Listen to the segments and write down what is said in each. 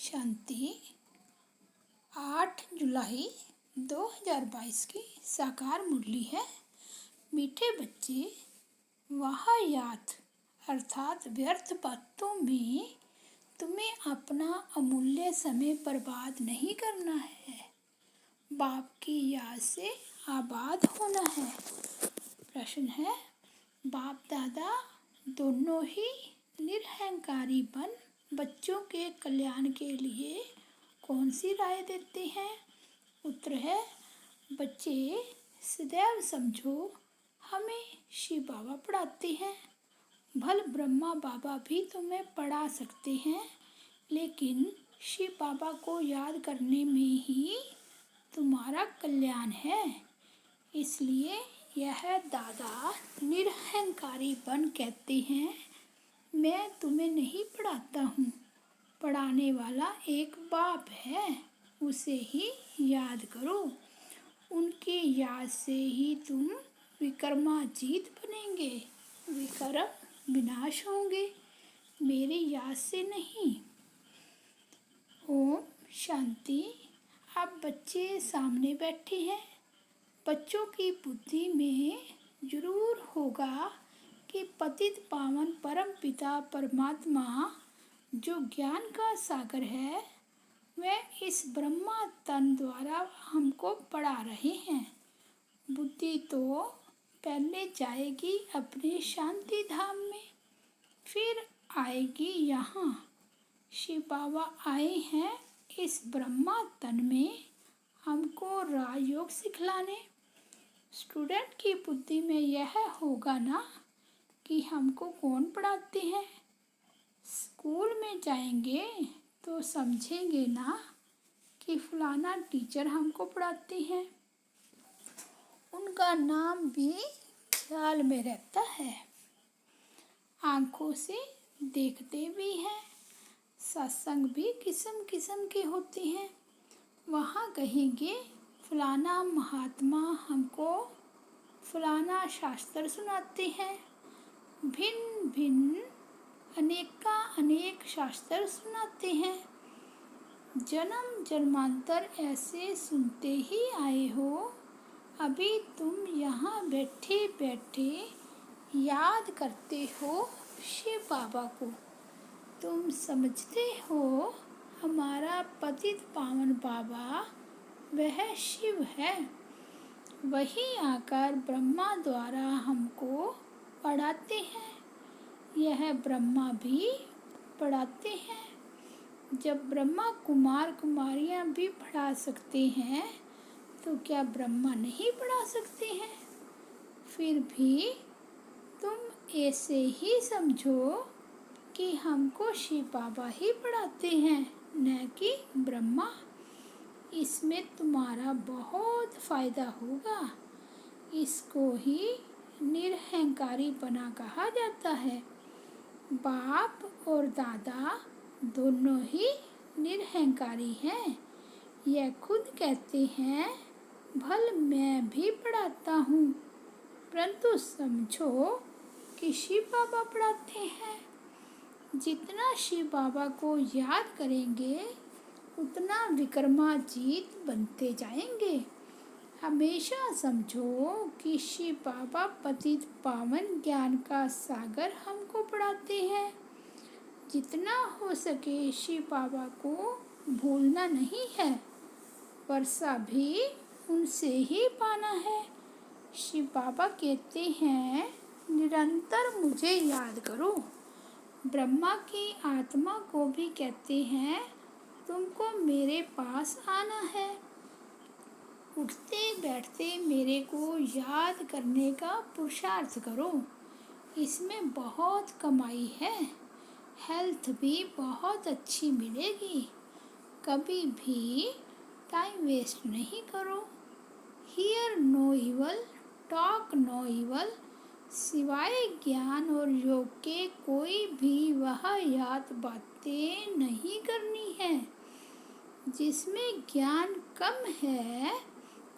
शांति 8 जुलाई 2022 की साकार मुरली है। मीठे बच्चे, वाहियात अर्थात व्यर्थ बातों में तुम्हें अपना अमूल्य समय बर्बाद नहीं करना है। बाप की याद से आबाद होना है। प्रश्न है, बाप दादा दोनों ही निरहंकारी बन बच्चों के कल्याण के लिए कौन सी राय देते हैं? उत्तर है, बच्चे सदैव समझो हमें शिव बाबा पढ़ाते हैं। भल ब्रह्मा बाबा भी तुम्हें पढ़ा सकते हैं, लेकिन शिव बाबा को याद करने में ही तुम्हारा कल्याण है। इसलिए यह दादा निरहंकारी बन कहते हैं, मैं तुम्हें नहीं पढ़ाता हूँ, पढ़ाने वाला एक बाप है, उसे ही याद करो। उनकी याद से ही तुम विक्रमाजीत बनेंगे, विक्रम विनाश होंगे, मेरी याद से नहीं। ओम शांति। अब बच्चे सामने बैठे हैं। बच्चों की बुद्धि में जरूर होगा कि पतित पावन परम पिता परमात्मा जो ज्ञान का सागर है, वह इस ब्रह्मा तन द्वारा हमको पढ़ा रहे हैं। बुद्धि तो पहले जाएगी अपने शांति धाम में, फिर आएगी यहाँ। शिव बाबा आए हैं इस ब्रह्मा तन में हमको राजयोग सिखलाने। स्टूडेंट की बुद्धि में यह होगा ना कि हमको कौन पढ़ाते हैं। स्कूल में जाएंगे तो समझेंगे ना कि फलाना टीचर हमको पढ़ाते हैं। उनका नाम भी ख्याल में रहता है, आँखों से देखते भी हैं। सत्संग भी किस्म किस्म के होते हैं। वहाँ कहेंगे फलाना महात्मा हमको फलाना शास्त्र सुनाते हैं। भिन्न भिन्न अनेक शास्त्र सुनाते हैं। जन्म जन्मांतर ऐसे सुनते ही आए हो। अभी तुम यहाँ बैठे बैठे याद करते हो शिव बाबा को। तुम समझते हो हमारा पतित पावन बाबा वह शिव है। वही आकर ब्रह्मा द्वारा हमको पढ़ाते हैं। यह ब्रह्मा भी पढ़ाते हैं। जब ब्रह्मा कुमार कुमारियाँ भी पढ़ा सकते हैं, तो क्या ब्रह्मा नहीं पढ़ा सकते हैं? फिर भी तुम ऐसे ही समझो कि हमको शिव बाबा ही पढ़ाते हैं, न कि ब्रह्मा। इसमें तुम्हारा बहुत फायदा होगा। इसको ही निरहंकारी बना कहा जाता है। बाप और दादा दोनों ही निरहंकारी हैं। यह खुद कहते हैं, भल मैं भी पढ़ाता हूँ, परंतु समझो कि शिव बाबा पढ़ाते हैं। जितना शिव बाबा को याद करेंगे, उतना विक्रमाजीत बनते जाएंगे। हमेशा समझो कि शिव बाबा पतित पावन ज्ञान का सागर हमको पढ़ाते हैं। जितना हो सके शिव बाबा को भूलना नहीं है। वर्षा भी उनसे ही पाना है। शिव बाबा कहते हैं, निरंतर मुझे याद करो। ब्रह्मा की आत्मा को भी कहते हैं, तुमको मेरे पास आना है। उठते बैठते मेरे को याद करने का पुरुषार्थ करो। इसमें बहुत कमाई है। हेल्थ भी बहुत अच्छी मिलेगी। कभी भी टाइम वेस्ट नहीं करो। Hear no evil, talk no evil. सिवाय ज्ञान और योग के कोई भी वाहियात बातें नहीं करनी है। जिसमें ज्ञान कम है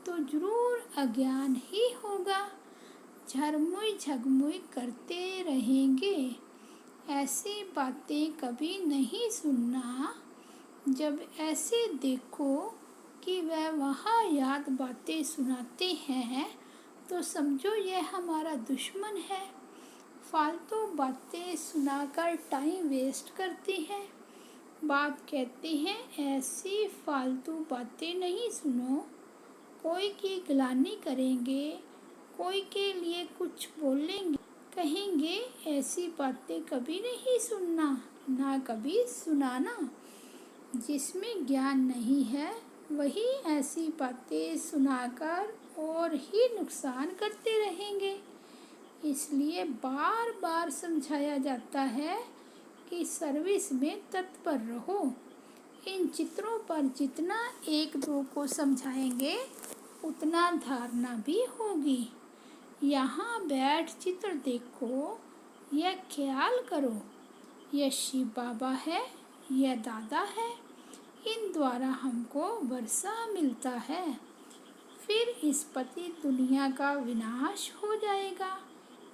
तो जरूर अज्ञान ही होगा। झरमुई झगमुई करते रहेंगे। ऐसी बातें कभी नहीं सुनना जब ऐसे देखो कि वह वहाँ याद बातें सुनाते हैं तो समझो यह हमारा दुश्मन है। फालतू बातें सुनाकर टाइम वेस्ट करते हैं। बाप कहते हैं ऐसी फालतू बातें नहीं सुनो। कोई की गिलानी करेंगे, कोई के लिए कुछ बोलेंगे, कहेंगे ऐसी बातें कभी नहीं सुनना, ना कभी सुनाना। जिसमें ज्ञान नहीं है वही ऐसी बातें सुनाकर और ही नुकसान करते रहेंगे। इसलिए बार बार समझाया जाता है कि सर्विस में तत्पर रहो। इन चित्रों पर जितना एक दो को समझाएंगे उतना धारणा भी होगी। यहाँ बैठ चित्र देखो, यह ख्याल करो, यह शिव बाबा है, यह दादा है। इन द्वारा हमको वर्षा मिलता है। फिर इस पति दुनिया का विनाश हो जाएगा।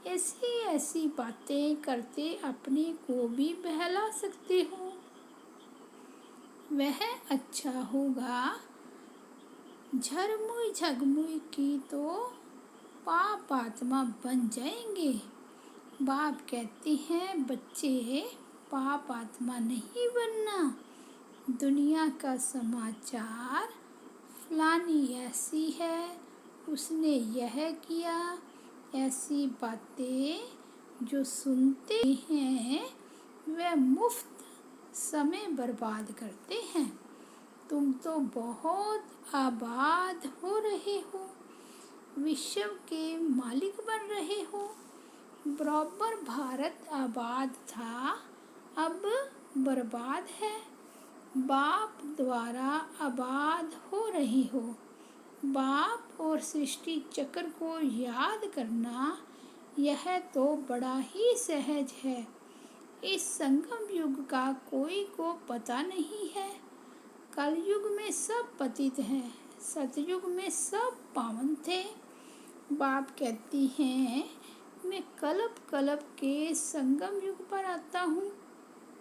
ऐसी ऐसी बातें करते अपने को भी बहला सकते हो। वह अच्छा होगा झरमुई झगमुई की तो पाप आत्मा बन जाएंगे। बाप कहते हैं बच्चे पाप आत्मा नहीं बनना। दुनिया का समाचार फलानी ऐसी है, उसने यह किया, ऐसी बातें जो सुनते हैं वह मुफ्त समय बर्बाद करते हैं। तुम तो बहुत आबाद हो रहे हो, विश्व के मालिक बन रहे हो। बराबर भारत आबाद था, अब बर्बाद है। बाप द्वारा आबाद हो रही हो। बाप और सृष्टि चक्र को याद करना यह तो बड़ा ही सहज है। इस संगम युग का कोई को पता नहीं है। कलयुग में सब पतित हैं, सतयुग में सब पावन थे। बाप कहती हैं मैं कल्प कल्प के संगम युग पर आता हूँ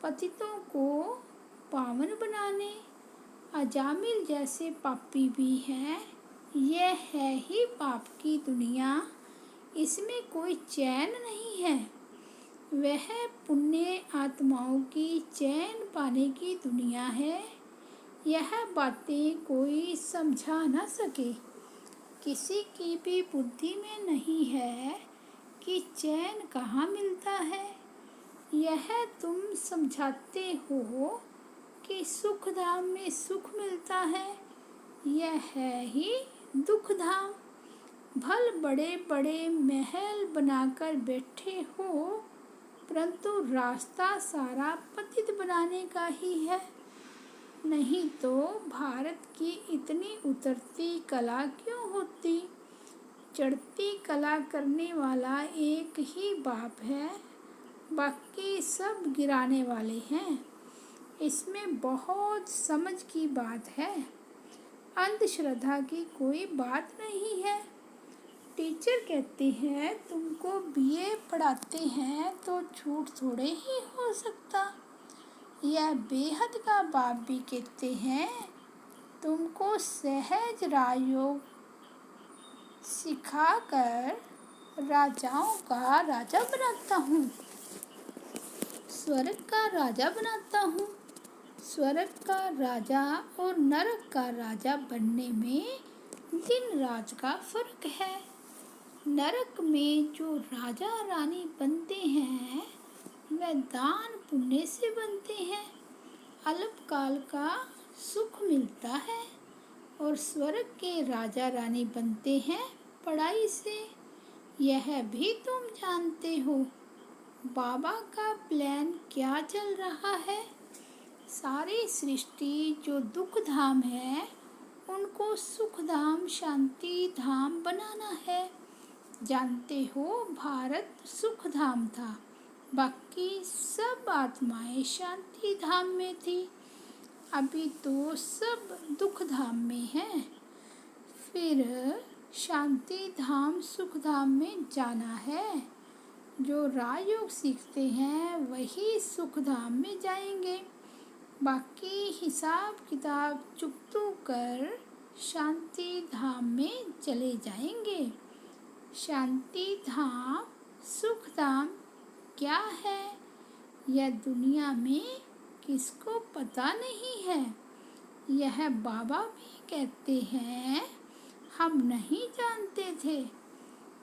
पतितों को पावन बनाने। अजामिल जैसे पापी भी हैं। यह है ही पाप की दुनिया, इसमें कोई चैन नहीं है। वह पुण्य आत्माओं की चैन पाने की दुनिया है। यह बातें कोई समझा न सके। किसी की भी बुद्धि में नहीं है कि चैन कहाँ मिलता है। यह तुम समझाते हो कि सुख धाम में सुख मिलता है, यह है ही दुख धाम। भल बड़े बड़े महल बनाकर बैठे हो, परंतु रास्ता सारा पतित बनाने का ही है। नहीं तो भारत की इतनी उतरती कला क्यों होती। चढ़ती कला करने वाला एक ही बाप है, बाकी सब गिराने वाले हैं। इसमें बहुत समझ की बात है, अंधश्रद्धा की कोई बात नहीं है। टीचर कहते हैं तुमको बीए पढ़ाते हैं तो झूठ थोड़े ही हो सकता। यह बेहद का बाप भी कहते हैं तुमको सहज राजयोग सिखाकर राजाओं का राजा बनाता हूँ, स्वर्ग का राजा बनाता हूँ। स्वर्ग का राजा और नरक का राजा बनने में दिन रात का फर्क है। नरक में जो राजा रानी बनते हैं वह दान पुण्य से बनते हैं, अल्पकाल का सुख मिलता है। और स्वर्ग के राजा रानी बनते हैं पढ़ाई से। यह भी तुम जानते हो। बाबा का प्लान क्या चल रहा है। सारी सृष्टि जो दुख धाम है उनको सुख धाम शांति धाम बनाना है। जानते हो भारत सुख धाम था, बाकी सब आत्माएं शांति धाम में थी। अभी तो सब दुख धाम में हैं। फिर शांति धाम सुख धाम में जाना है। जो राजयोग सीखते हैं वही सुख धाम में जाएंगे। बाकी हिसाब किताब चुकतू कर शांति धाम में चले जाएंगे। शांति धाम, सुख धाम क्या है यह दुनिया में किसको पता नहीं है। यह बाबा भी कहते हैं, हम नहीं जानते थे।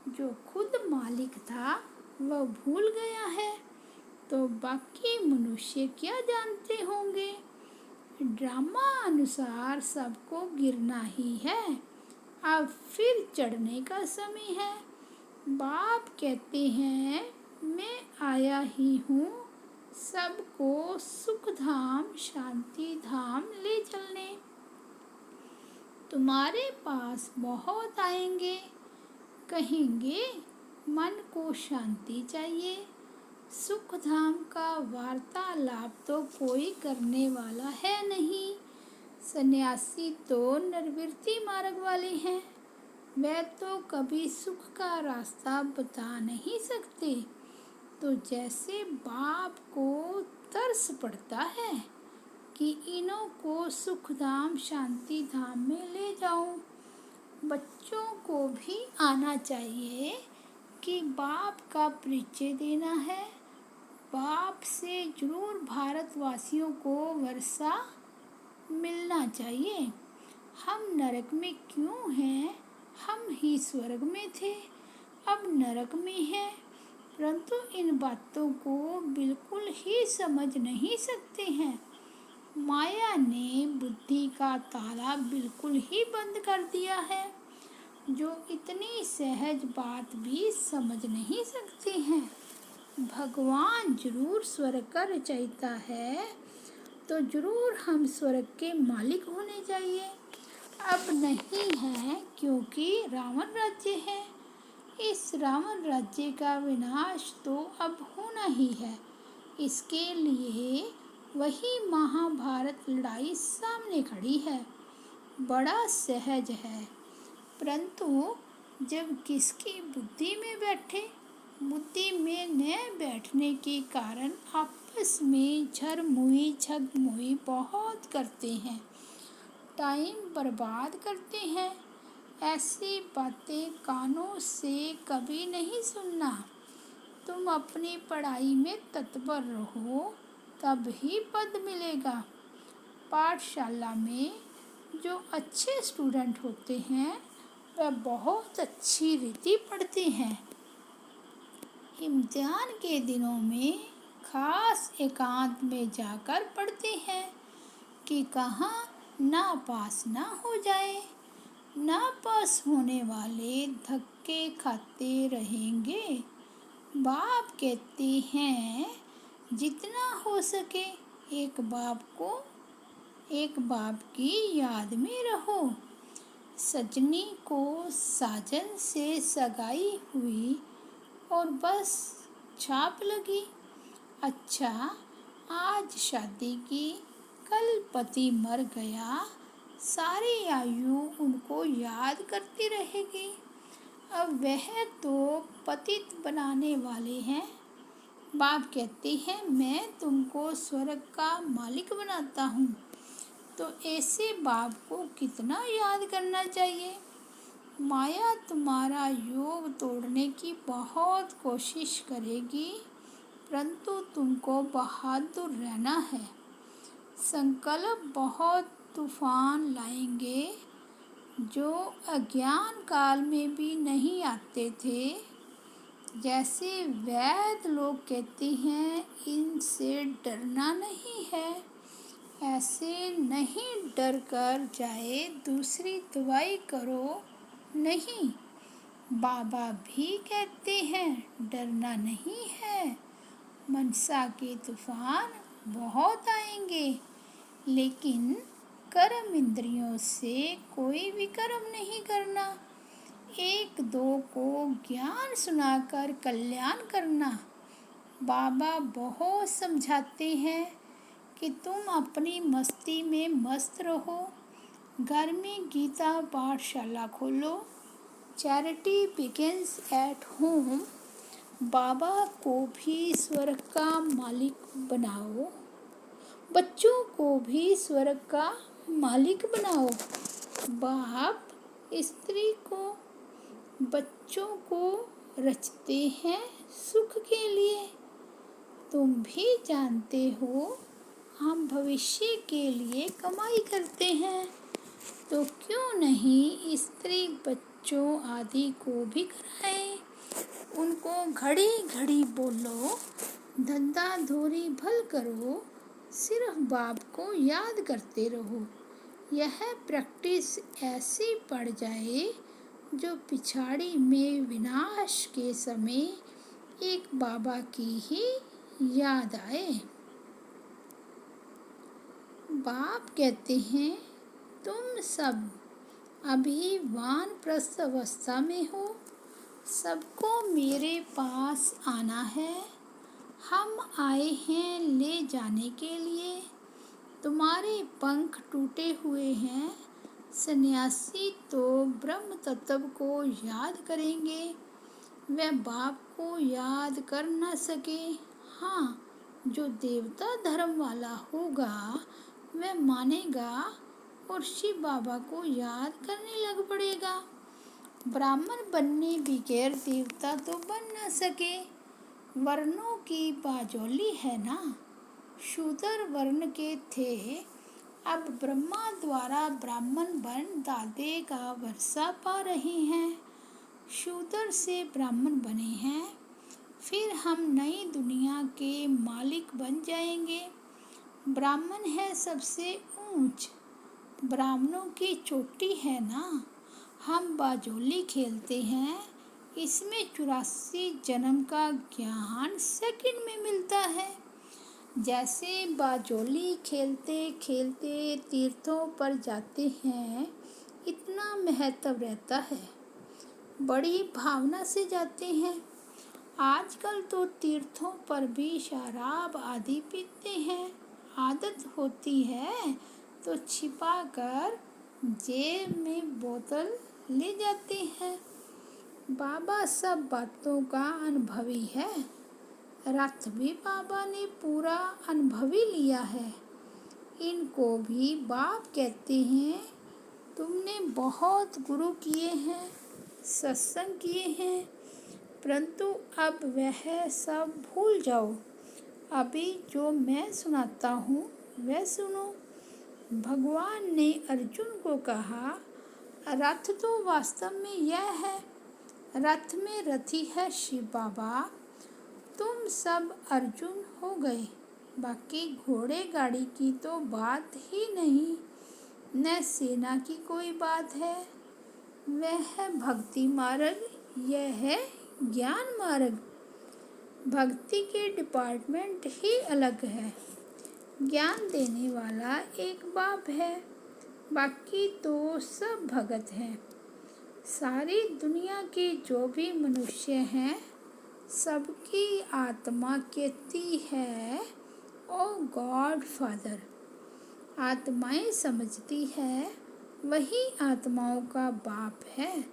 जो खुद मालिक था वह भूल गया है, तो बाकी मनुष्य क्या जानते होंगे। ड्रामा अनुसार सबको गिरना ही है, अब फिर चढ़ने का समय है। बाप कहते हैं, मैं आया ही हूँ सबको सुख धाम शांति धाम ले चलने। तुम्हारे पास बहुत आएंगे, कहेंगे मन को शांति चाहिए। सुख धाम का वार्तालाप तो कोई करने वाला है नहीं। सन्यासी तो निर्वृत्ति मार्ग वाले हैं, वे तो कभी सुख का रास्ता बता नहीं सकते। तो जैसे बाप को तरस पड़ता है कि इन्हों को सुख धाम शांति धाम में ले जाऊं, बच्चों को भी आना चाहिए कि बाप का परिचय देना है। बाप से जरूर भारतवासियों को वर्षा मिलना चाहिए। हम नरक में क्यों हैं, हम ही स्वर्ग में थे, अब नरक में हैं। परंतु इन बातों को बिल्कुल ही समझ नहीं सकते हैं। माया ने बुद्धि का ताला बिल्कुल ही बंद कर दिया है, जो इतनी सहज बात भी समझ नहीं सकते हैं। भगवान जरूर स्वर्ग का रचयिता है, तो जरूर हम स्वर्ग के मालिक होने चाहिए। अब नहीं है क्योंकि रावण राज्य है। इस रावण राज्य का विनाश तो अब होना ही है। इसके लिए वही महाभारत लड़ाई सामने खड़ी है। बड़ा सहज है, परंतु जब किसकी बुद्धि में बैठे, बुद्धि में न बैठने के कारण आपस में झरमुई झगमुई बहुत करते हैं, टाइम बर्बाद करते हैं। ऐसी बातें कानों से कभी नहीं सुनना। तुम अपनी पढ़ाई में तत्पर रहो, तब ही पद मिलेगा। पाठशाला में जो अच्छे स्टूडेंट होते हैं वह बहुत अच्छी रीति पढ़ते हैं। इम्तिहान के दिनों में खास एकांत में जाकर पढ़ते हैं कि कहाँ ना पास ना हो जाए। ना पास होने वाले धक्के खाते रहेंगे। बाप कहते हैं, जितना हो सके एक बाप की याद में रहो। सजनी को साजन से सगाई हुई और बस छाप लगी। अच्छा, आज शादी की, कल पति मर गया, सारी आयु उनको याद करती रहेगी। अब वह तो पतित बनाने वाले हैं। बाप कहते हैं, मैं तुमको स्वर्ग का मालिक बनाता हूँ। तो ऐसे बाप को कितना याद करना चाहिए। माया तुम्हारा योग तोड़ने की बहुत कोशिश करेगी, परंतु तुमको बहादुर रहना है। संकल्प बहुत तूफान लाएंगे, जो अज्ञान काल में भी नहीं आते थे। जैसे वैद्य लोग कहते हैं, इनसे डरना नहीं है, ऐसे नहीं डर कर जाए दूसरी दवाई करो नहीं। बाबा भी कहते हैं, डरना नहीं है। मनसा के तूफान बहुत आएंगे, लेकिन कर्म इंद्रियों से कोई भी कर्म नहीं करना। एक दो को ज्ञान सुनाकर कल्याण करना। बाबा बहुत समझाते हैं कि तुम अपनी मस्ती में मस्त रहो। घर में गीता पाठशाला खोलो। Charity begins at home. बाबा को भी स्वर्ग का मालिक बनाओ। बच्चों को भी स्वर्ग का मालिक बनाओ। बाप स्त्री को, बच्चों को रचते हैं सुख के लिए। तुम भी जानते हो हम भविष्य के लिए कमाई करते हैं, तो क्यों नहीं स्त्री बच्चों आदि को भी कराएं। उनको घड़ी घड़ी बोलो, धंधा धोरी भल करो, सिर्फ बाप को याद करते रहो। यह प्रैक्टिस ऐसी पड़ जाए जो पिछाड़ी में विनाश के समय एक बाबा की ही याद आए। बाप कहते हैं तुम सब अभी वानप्रस्थ अवस्था में हो, सबको मेरे पास आना है। हम आए हैं ले जाने के लिए। तुम्हारे पंख टूटे हुए हैं। सन्यासी तो ब्रह्म तत्व को याद करेंगे, वह बाप को याद कर न सके। हाँ, जो देवता धर्म वाला होगा वह मानेगा और शिव बाबा को याद करने लग पड़ेगा। ब्राह्मण बनने बगैर देवता तो बन न सके। वर्णों की बाजोली है ना। शूद्र वर्ण के थे, अब ब्रह्मा द्वारा ब्राह्मण बन दादे का वर्षा पा रहे हैं। शूद्र से ब्राह्मण बने हैं, फिर हम नई दुनिया के मालिक बन जाएंगे। ब्राह्मण है सबसे ऊंच, ब्राह्मणों की चोटी है ना। हम बाजोली खेलते हैं, इसमें 84 जन्म का ज्ञान सेकंड में मिलता है। जैसे बाजोली खेलते खेलते तीर्थों पर जाते हैं, इतना महत्व रहता है, बड़ी भावना से जाते हैं। आजकल तो तीर्थों पर भी शराब आदि पीते हैं। आदत होती है तो छिपा कर जेब में बोतल ले जाते हैं। बाबा सब बातों का अनुभवी है। रथ भी बाबा ने पूरा अनुभवी लिया है। इनको भी बाप कहते हैं तुमने बहुत गुरु किए हैं, सत्संग किए हैं, परंतु अब वह सब भूल जाओ। अभी जो मैं सुनाता हूँ वह सुनो। भगवान ने अर्जुन को कहा, रथ तो वास्तव में यह है, रथ में रथी है शिव बाबा। तुम सब अर्जुन हो गए, बाकी घोड़े गाड़ी की तो बात ही नहीं, न सेना की कोई बात है। वह है भक्ति मार्ग, यह है ज्ञान मार्ग। भक्ति के डिपार्टमेंट ही अलग है। ज्ञान देने वाला एक बाप है, बाकी तो सब भगत हैं। सारी दुनिया के जो भी मनुष्य हैं, सबकी आत्मा कहती है ओ गॉड फादर। आत्माएं समझती है वही आत्माओं का बाप है।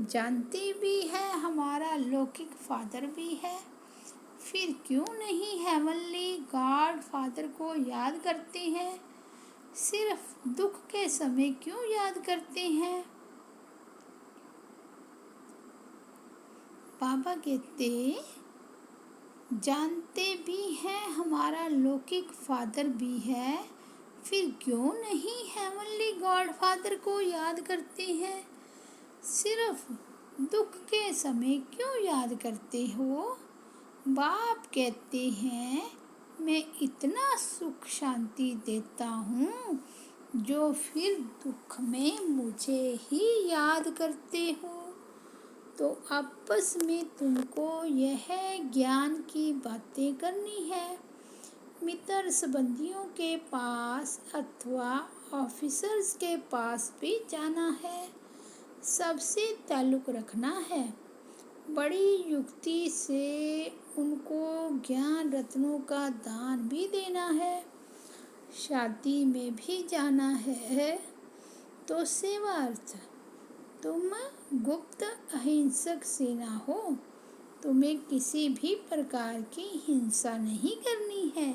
जानती भी है हमारा लौकिक फादर भी है, फिर क्यों नहीं हेवनली गॉड फादर को याद करते हैं। सिर्फ दुख के समय क्यों याद करते हैं। बाबा कहते जानते भी हैं हमारा लौकिक फादर भी है, फिर क्यों नहीं हेवनली गॉड फादर को याद करते हैं। सिर्फ दुख के समय क्यों याद करते हो। बाप कहते हैं मैं इतना सुख शांति देता हूँ जो फिर दुख में मुझे ही याद करते हो। तो आपस में तुमको यह ज्ञान की बातें करनी है। मित्र संबंधियों के पास अथवा ऑफिसर्स के पास भी जाना है, सबसे ताल्लुक़ रखना है। बड़ी युक्ति से उनको ज्ञान रत्नों का दान भी देना है। शादी में भी जाना है तो सेवार्थ। तुम गुप्त अहिंसक सेना हो, तुम्हें किसी भी प्रकार की हिंसा नहीं करनी है।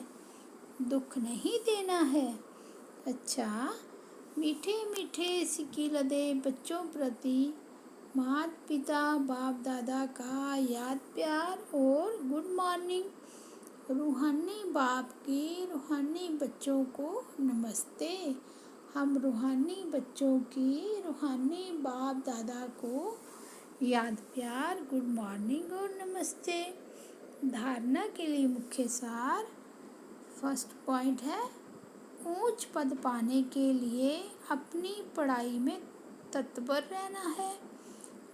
दुख नहीं देना है। अच्छा, मीठे मीठे सिक्के लदे बच्चों प्रति माता पिता बाप दादा का याद प्यार और गुड मॉर्निंग। रूहानी बाप के रूहानी बच्चों को नमस्ते। हम रूहानी बच्चों की रूहानी बाप दादा को याद प्यार गुड मॉर्निंग और नमस्ते। धारणा के लिए मुख्य सार। फर्स्ट पॉइंट है, ऊंच पद पाने के लिए अपनी पढ़ाई में तत्पर रहना है।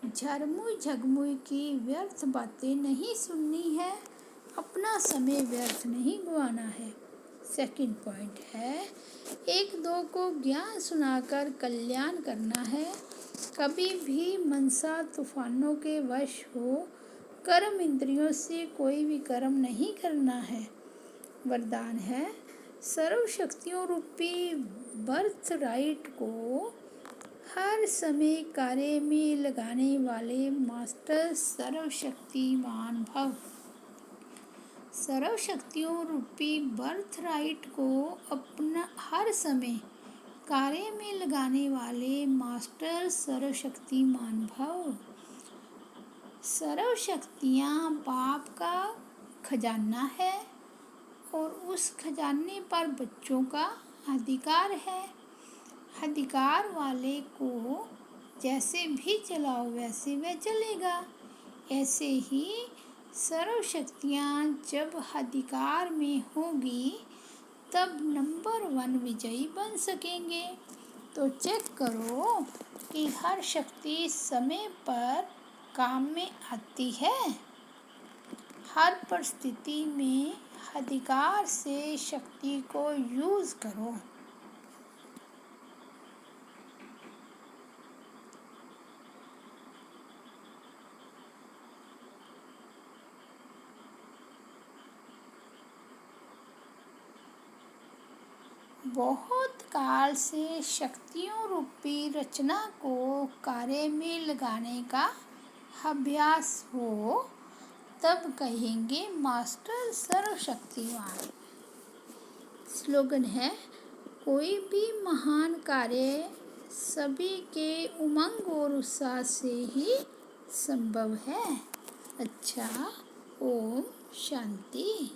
झरमुई झगमुई की व्यर्थ बातें नहीं सुननी है। अपना समय व्यर्थ नहीं गंवाना है। सेकंड पॉइंट है, एक दो को ज्ञान सुनाकर कल्याण करना है। कभी भी मनसा तूफानों के वश हो कर्म इंद्रियों से कोई भी कर्म नहीं करना है। वरदान है, सर्वशक्तियों रूपी बर्थ राइट को हर समय कार्य में लगाने वाले मास्टर सर्वशक्तिमान भव। सर्वशक्तियों रूपी बर्थ राइट को अपना हर समय कार्य में लगाने वाले मास्टर सर्वशक्तिमान भव। सर्वशक्तियाँ बाप का खजाना है और उस खजाने पर बच्चों का अधिकार है। अधिकार वाले को जैसे भी चलाओ वैसे वह चलेगा। ऐसे ही सर्वशक्तियाँ जब अधिकार में होगी तब नंबर 1 विजयी बन सकेंगे। तो चेक करो कि हर शक्ति समय पर काम में आती है। हर परिस्थिति में अधिकार से शक्ति को यूज़ करो। बहुत काल से शक्तियों रूपी रचना को कार्य में लगाने का अभ्यास हो तब कहेंगे मास्टर सर्वशक्तिमान। स्लोगन है, कोई भी महान कार्य सभी के उमंग और उत्साह से ही संभव है। अच्छा, ओम शांति।